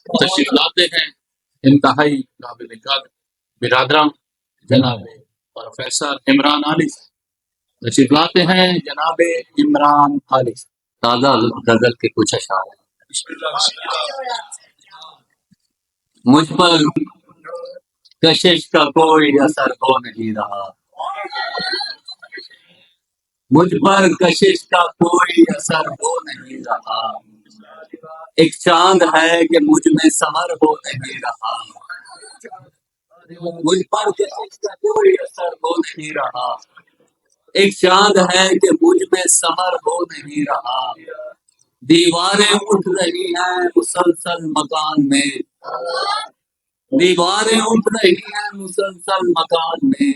تشریف لاتے ہیں انتہائی قابل قدر برادران جناب پروفیسر عمران علی تشریف لاتے ہیں جناب عمران علی تازہ غزل کے کچھ اشعار مجھ پر کشش کا کوئی اثر ہو نہیں رہا مجھ پر کشش کا کوئی اثر ہو نہیں رہا ایک چاند ہے کہ مجھ میں سمر ہو نہیں رہا مجھ پر کشش کا کوئی اثر ہو نہیں رہا ایک چاند ہے کہ مجھ میں سمر ہو نہیں رہا دیواریں اٹھ رہی ہیں مسلسل مکان میں دیواریں اٹھ رہی ہیں مسلسل مکان میں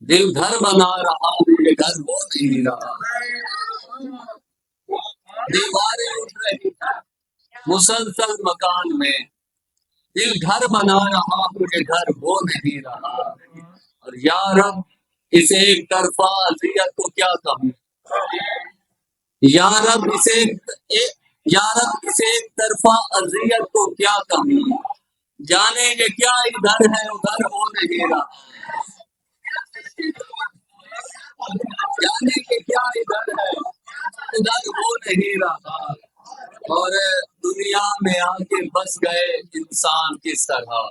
دل گھر بنا رہا مجھے گھر ہو نہیں رہا دیواریں اٹھ رہی ہیں مسلسل مکان میں دل گھر بنا رہا مجھے گھر ہو نہیں رہا اور یا رب اس ایک طرفہ اذیت کو کیا کہوں یا رب اس ایک طرفہ اذیت کو کیا کہوں جانے یہ کیا ادھر ہے ادھر ہو نہیں رہا جانے کے کیا ادھر ہے ادھر ہو نہیں رہا اور دنیا میں آ کے بس گئے انسان کس طرح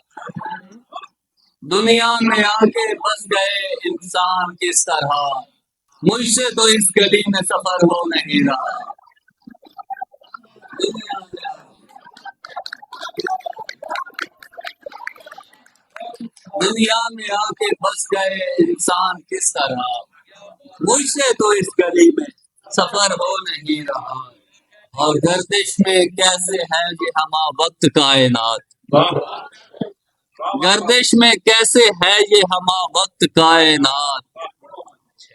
دنیا میں آ کے بس گئے انسان کس طرح مجھ سے تو اس گلی میں سفر ہو نہیں رہا دنیا میں آ کے بس گئے انسان کس طرح مجھ سے تو اس گلی میں سفر ہو نہیں رہا اور گردش میں کیسے ہے یہ ہما وقت کائنات گردش میں کیسے ہے یہ ہما وقت کائنات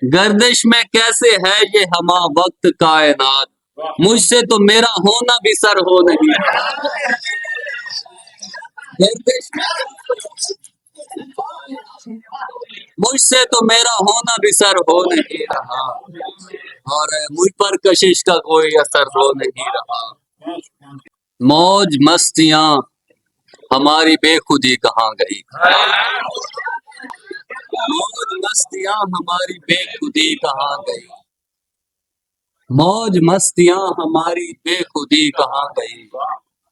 گردش میں کیسے ہے یہ ہما وقت کائنات مجھ سے تو میرا ہونا بھی سر ہو نہیں گردش مجھ سے تو میرا ہونا بھی سر ہو نہیں رہا اور مجھ پر کشش کا کوئی اثر ہو نہیں رہا موج مستیاں ہماری بے خودی کہاں گئی موج مستیاں ہماری بے خودی کہاں گئی موج مستیاں ہماری بے خودی کہاں گئی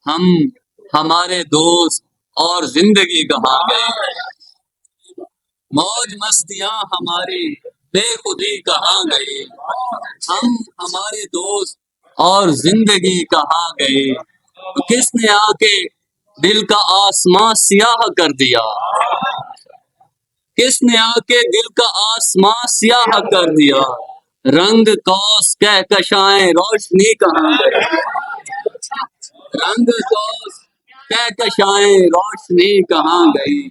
ہم ہمارے دوست اور زندگی کہاں گئی موج مستیاں ہماری بے خودی کہاں گئی ہم ہمارے دوست اور زندگی کہاں گئی کس نے آ کے دل کا آسمان سیاہ کر دیا کس نے آ کے دل کا آسمان سیاہ کر دیا رنگ کوس کہکشائیں روشنی کہاں گئی رنگ کوس کہکشائیں روشنی کہاں گئی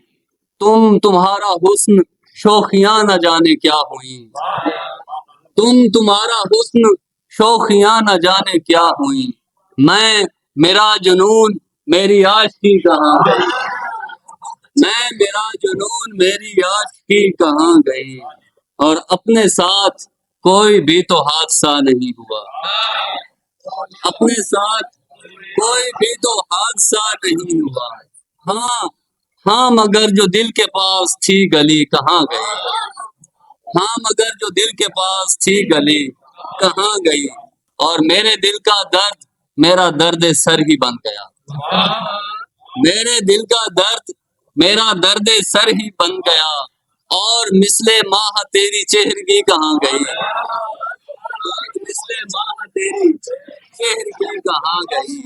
تمہارا حسن شوخیاں نہ جانے کیا ہوئیں تمہارا حسن شوخیاں نہ جانے کیا ہوئیں میرا جنون میری عاشقی کہاں گئی میرا جنون میری عاشقی کہاں گئی اور اپنے ساتھ کوئی بھی تو حادثہ نہیں ہوا اپنے ساتھ کوئی بھی تو حادثہ نہیں ہوا ہاں مگر جو دل کے پاس تھی گلی کہاں گئی ہاں مگر جو دل کے پاس تھی گلی کہاں گئی اور میرے دل کا درد میرا درد سر ہی بن گیا میرے دل کا درد میرا درد سر ہی بن گیا اور مثل ماہ تیری چہرگی کہاں گئی مثل ماہ تیری چہرگی کہاں گئی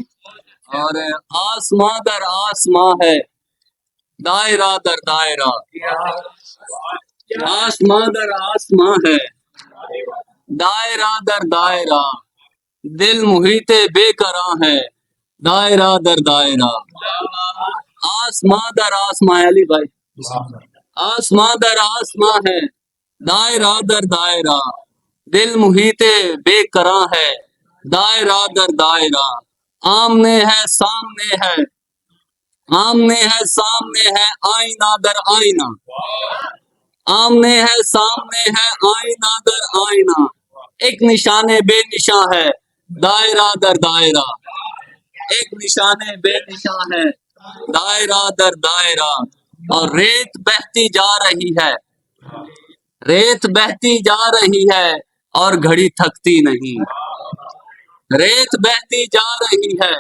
اور آسماں در آسماں ہے دائرہ در دائرہ آسماں در آسماں ہے دائرہ در دائرہ دل محیط بے قراں ہے دائرہ در دائرہ آسماں در آسماں علی بھائی آسماں در آسماں ہے دائرہ در دائرہ دل محیط بے قراں ہے دائرہ در دائرہ آمنے ہے سامنے ہے آمنے ہے سامنے ہے آئینہ در آئینہ آمنے ہے سامنے ہے آئینہ در آئینہ ایک نشان بے نشاں ہے دائرہ در دائرہ ایک نشانے بے نشان ہے دائرہ در دائرہ، اور ریت بہتی جا رہی ہے، ریت بہتی جا رہی ہے اور گھڑی تھکتی نہیں، ریت بہتی جا رہی ہے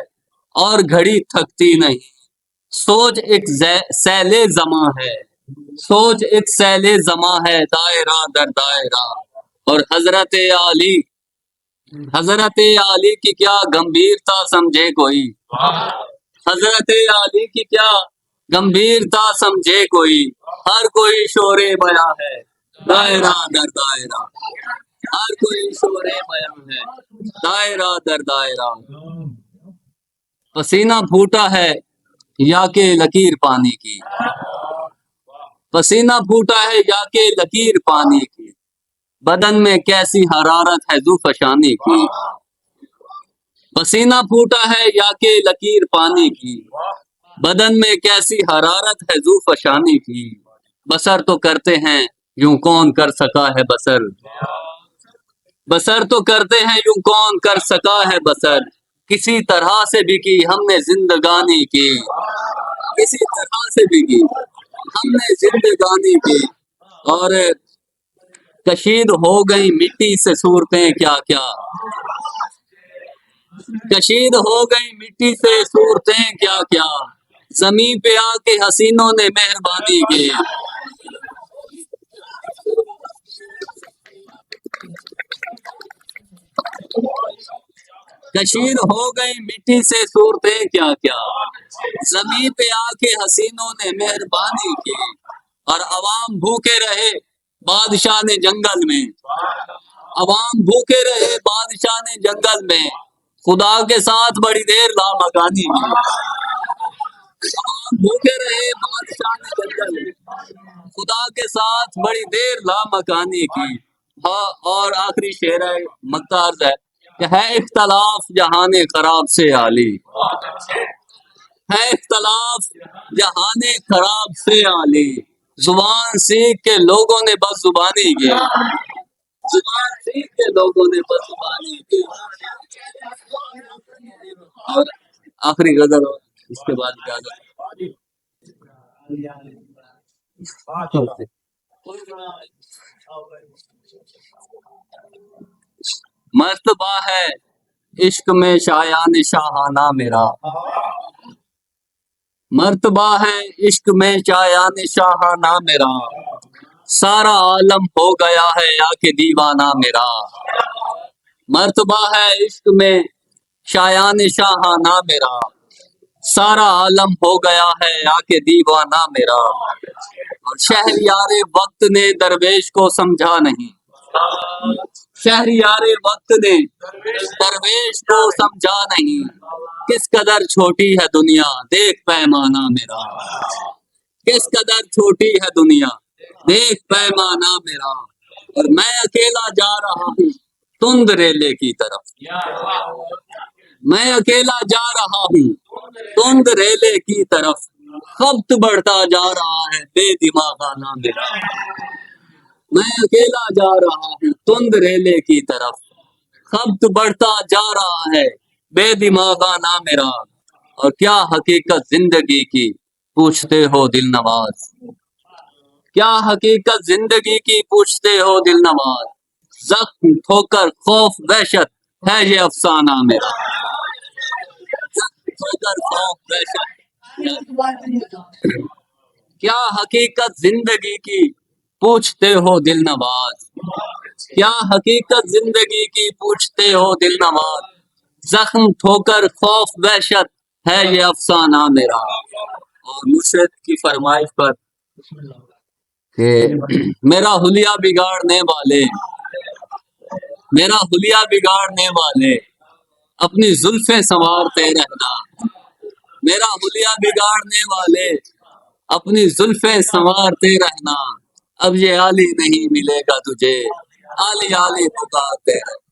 اور گھڑی تھکتی نہیں، سوچ ایک سیل زماں ہے، سوچ ایک سیل زماں ہے دائرہ در دائرہ، اور حضرت علی کی کیا گمبھیرتا سمجھے کوئی، حضرت علی کی کیا گمبھیرتا سمجھے کوئی، ہر کوئی شور بیاں ہے دائرہ در دائرہ، ہر کوئی شور بیاں ہے دائرہ در دائرہ، پسینہ پھوٹا ہے یا کہ لکیر پانی کی، پسینہ پھوٹا ہے یا کہ لکیر پانی کی، بدن میں کیسی حرارت ہے ذوفشانی کی، پسینہ پھوٹا ہے یا کہ لکیر پانی کی، بدن میں کیسی حرارت ہے ذوفشانی کی، بسر تو کرتے ہیں یوں کون کر سکا ہے بسر، بسر تو کرتے ہیں یوں کون کر سکا ہے بسر، کسی طرح سے بھی کی ہم نے زندگانی کی، کسی طرح سے بھی کی ہم نے زندگانی کی، اور کشید ہو گئی مٹی سے صورتیں کیا کیا، کشید ہو گئی مٹی سے صورتیں کیا کیا، زمین پہ آ کے حسینوں نے مہربانی کی، کشید ہو گئی مٹی سے صورتیں کیا کیا، زمین پہ آ کے حسینوں نے مہربانی کی، اور عوام بھوکے رہے بادشاہ نے جنگل میں، عوام بھوکے رہے بادشاہ نے جنگل میں، خدا کے ساتھ بڑی دیر لامکانی کی، عوام بھوکے رہے بادشاہ نے جنگل میں، خدا کے ساتھ بڑی دیر لامکانی کی، ہاں، اور آخری شعر ہے مکہ عرض ہے کہ ہے اختلاف جہان خراب سے عالی، ہے اختلاف جہان خراب سے عالی، زبان سیکھ کے لوگوں نے بس زبانی کی، زبان سیکھ کے لوگوں نے بس زبانی کی، اور آخری غزل اس کے بعد اجازت، مرتبہ ہے عشق میں شایان شاہانہ میرا، مرتبہ ہے عشق میں شایان شاہانہ میرا، سارا عالم ہو گیا ہے یا کہ دیوانہ میرا، مرتبہ ہے عشق میں شایان شاہانہ میرا، سارا عالم ہو گیا ہے یا کہ دیوانہ میرا، اور شہریار وقت نے درویش کو سمجھا نہیں، شہریار وقت نے درویش کو سمجھا نہیں، کس قدر چھوٹی ہے دنیا دیکھ پیمانہ میرا، کس قدر چھوٹی ہے دنیا دیکھ پیمانہ میرا، اور میں اکیلا جا رہا ہوں تند ریلے کی طرف، میں اکیلا جا رہا ہوں تند ریلے کی طرف، خبط بڑھتا جا رہا ہے بے دماغانہ میرا، میں اکیلا جا رہا ہوں تند ریلے کی طرف، خبط بڑھتا جا رہا ہے بے دماغانہ میرا، اور کیا حقیقت زندگی کی پوچھتے ہو دل نواز، کیا حقیقت زندگی کی پوچھتے ہو دل نواز، زخم ٹھوکر خوف وحشت ہے یہ افسانہ میرا، زخم ٹھوکر خوف وحشت، کیا حقیقت زندگی کی پوچھتے ہو دل نواز، کیا حقیقت زندگی کی پوچھتے ہو دل نواز، زخم ٹھوکر خوف وحشت ہے یہ افسانہ میرا، اور مرشد کی فرمائش پر کہ میرا حلیہ بگاڑنے والے، میرا حلیہ بگاڑنے والے اپنی زلفیں سنوارتے رہنا، میرا حلیہ بگاڑنے والے اپنی زلفیں سنوارتے رہنا، اب یہ عالی نہیں ملے گا تجھے، عالی عالی پکارتے رہنا۔